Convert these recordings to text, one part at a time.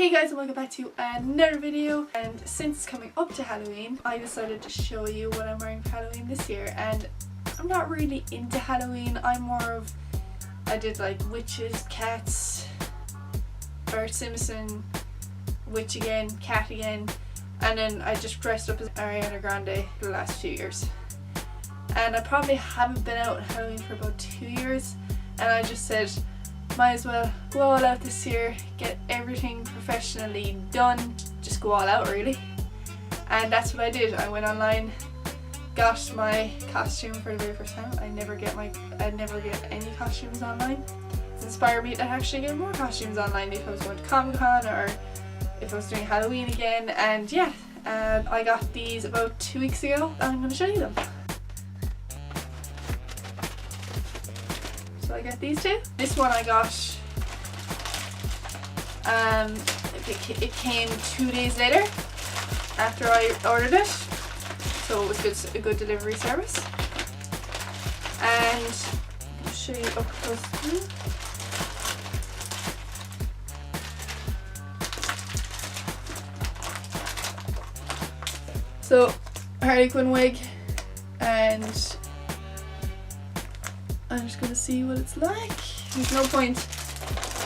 Hey guys, and welcome back to another video. And since coming up to Halloween, I decided to show you what I'm wearing for Halloween this year. And I'm not really into Halloween. I'm more of, I did like witches, cats, Bart Simpson, witch again, cat again, and then I just dressed up as Ariana Grande for the last few years. And I probably haven't been out on Halloween for about 2 years, and I just said might as well go all out this year, get everything professionally done, just go all out really. And that's what I did. I went online, got my costume for the very first time. I never get any costumes online. It's inspired me to actually get more costumes online if I was going to Comic-Con or if I was doing Halloween again. And yeah, I got these about 2 weeks ago and I'm going to show you them. So I got these two. This one I got, it came 2 days later after I ordered it, so it was a good delivery service. And I'll show you up close too. So Harley Quinn wig, and I'm just gonna see what it's like. There's no point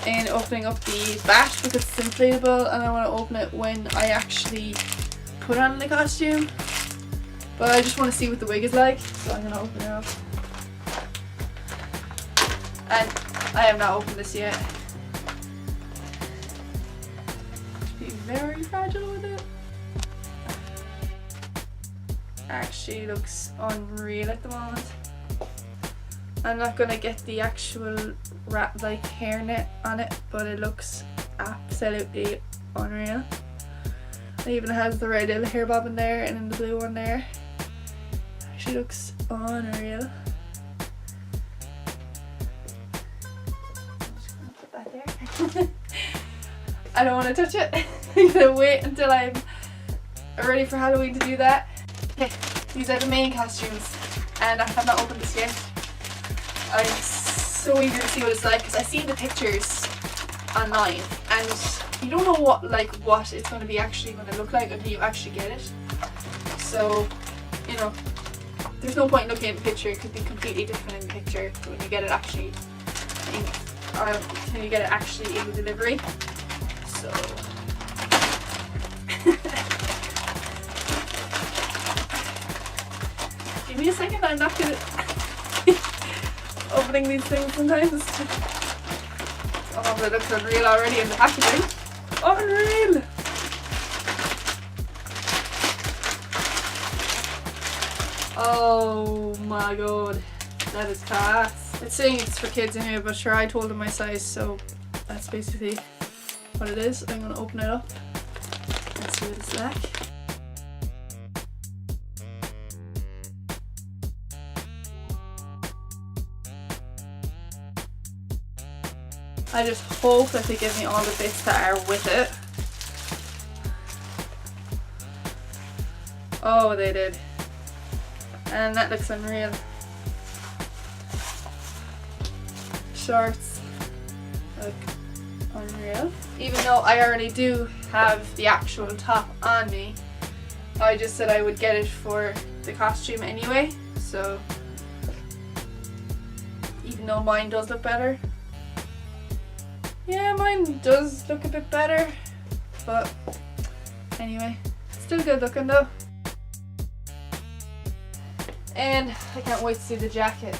in opening up the bat because it's inflatable and I want to open it when I actually put on the costume. But I just want to see what the wig is like, so I'm gonna open it up. And I have not opened this yet. Be very fragile with it. Actually looks unreal at the moment. I'm not gonna get the actual like hairnet on it, but it looks absolutely unreal. It even has the red little hair bob in there and then the blue one there. Actually looks unreal. I'm just gonna put that there. I don't want to touch it. I'm gonna wait until I'm ready for Halloween to do that. Okay, these are the main costumes and I have not opened this yet. I'm so eager to see what it's like because I see the pictures online and you don't know what it's going to be actually going to look like until you actually get it. So, you know, there's no point looking at the picture. It could be completely different in the picture when you get it actually in delivery. So give me a second, I'm not gonna opening these things sometimes. Oh, but it looks unreal already in the packaging. Unreal! Oh my god, that is class. It's saying it's for kids anyway, but sure, I told them my size, so that's basically what it is. I'm gonna open it up and see what it's like. I just hope that they give me all the bits that are with it. Oh, they did. And that looks unreal. Shorts look unreal. Even though I already do have the actual top on me, I just said I would get it for the costume anyway. So, even though mine does look better. Yeah, mine does look a bit better, but anyway, still good looking though. And I can't wait to see the jacket,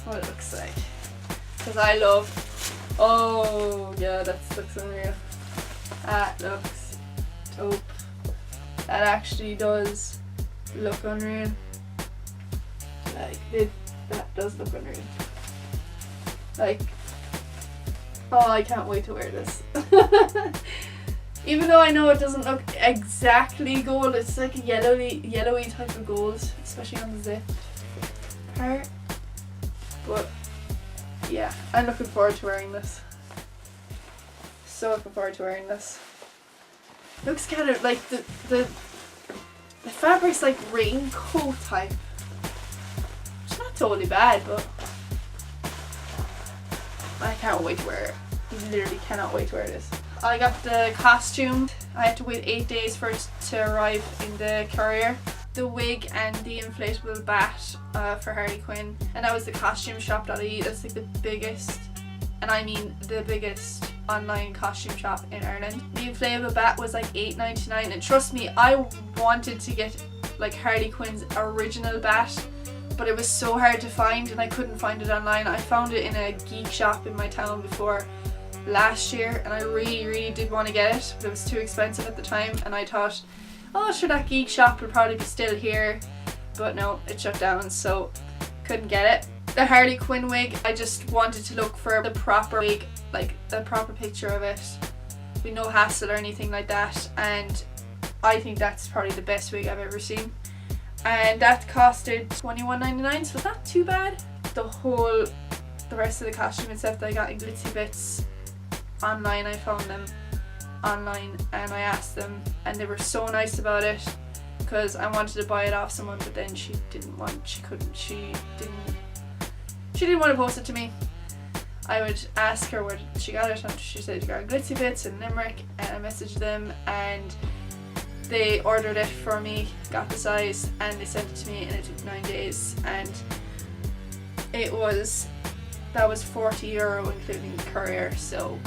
what it looks like, because I love, oh yeah, that looks unreal. That looks dope. That actually does look unreal. That does look unreal. Oh, I can't wait to wear this. Even though I know it doesn't look exactly gold, it's like a yellowy type of gold, especially on the zip part. But yeah, I'm looking forward to wearing this. So looking forward to wearing this. Looks kind of like the fabric's like raincoat type. It's not totally bad, but I can't wait to wear it. I literally cannot wait to wear this. I got the costume. I had to wait 8 days for it to arrive in the courier. The wig and the inflatable bat for Harley Quinn, and that was the costume.shop.ie. That's like the biggest, and I mean the biggest online costume shop in Ireland. The inflatable bat was like $8.99, and trust me, I wanted to get like Harley Quinn's original bat, but it was so hard to find and I couldn't find it online. I found it in a geek shop in my town before last year, and I really did want to get it, but it was too expensive at the time, and I thought, oh sure, that geek shop would probably be still here, but no, it shut down, so couldn't get it. The Harley Quinn wig, I just wanted to look for the proper wig, like the proper picture of it with no hassle or anything like that, and I think that's probably the best wig I've ever seen, and that costed $21.99, so not too bad. The rest of the costume and stuff that I got in glitzy bits online, I found them online and I asked them, and they were so nice about it, because I wanted to buy it off someone, but then she didn't want to post it to me. I would ask her where she got it, and she said she got glitzy bits in Limerick, and I messaged them and they ordered it for me, got the size, and they sent it to me, and it took 9 days, and that was €40 including the courier, so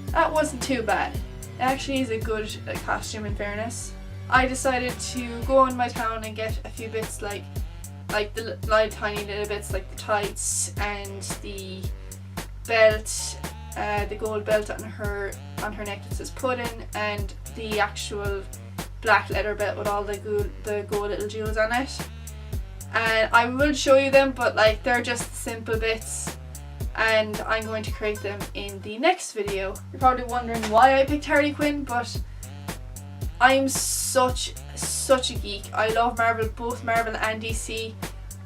that wasn't too bad. It actually is a good costume in fairness. I decided to go in my town and get a few bits like the tiny little bits like the tights and the belt, the gold belt on her neck that says pudding, and the actual black leather belt with all the gold little jewels on it. And I will show you them, but like they're just simple bits, and I'm going to create them in the next video. You're probably wondering why I picked Harley Quinn, but I'm such a geek. I love Marvel, both Marvel and DC.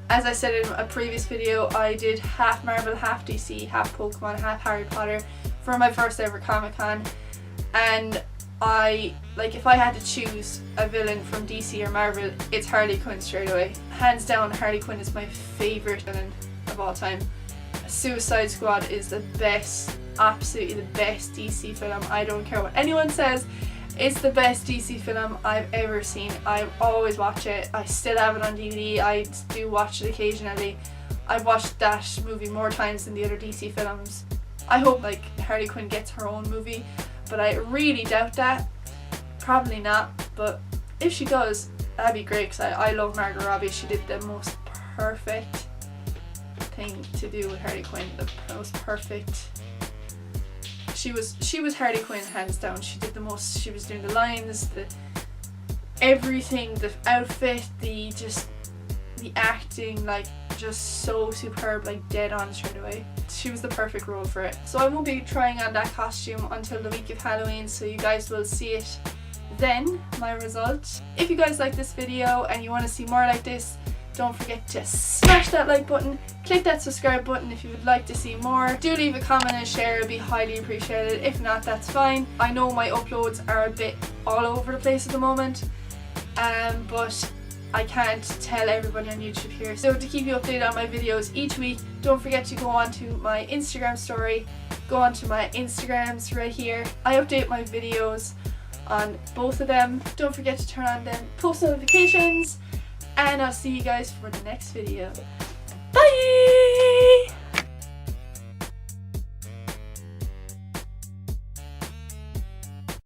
As I said in a previous video, I did half Marvel, half DC, half Pokemon, half Harry Potter for my first ever Comic-Con, and if I had to choose a villain from DC or Marvel, it's Harley Quinn straight away. Hands down, Harley Quinn is my favourite villain of all time. Suicide Squad is the best, absolutely the best DC film. I don't care what anyone says, it's the best DC film I've ever seen. I always watch it. I still have it on DVD. I do watch it occasionally. I've watched that movie more times than the other DC films. I hope like Harley Quinn gets her own movie, but I really doubt that. Probably not, but if she does, that'd be great, because I love Margot Robbie. She did the most perfect thing to do with Harley Quinn. The most perfect. She was Harley Quinn hands down. She did the most. She was doing the lines, the everything, the outfit, the acting, like just so superb, like dead on straight away. She was the perfect role for it. So I won't be trying on that costume until the week of Halloween, so you guys will see it then, my result. If you guys like this video and you want to see more like this, don't forget to smash that like button, click that subscribe button if you would like to see more. Do leave a comment and share, it would be highly appreciated. If not, that's fine. I know my uploads are a bit all over the place at the moment, but I can't tell everybody on YouTube here. So to keep you updated on my videos each week, don't forget to go on to my Instagram story, go on to my Instagrams right here. I update my videos on both of them. Don't forget to turn on them post notifications, and I'll see you guys for the next video. Bye!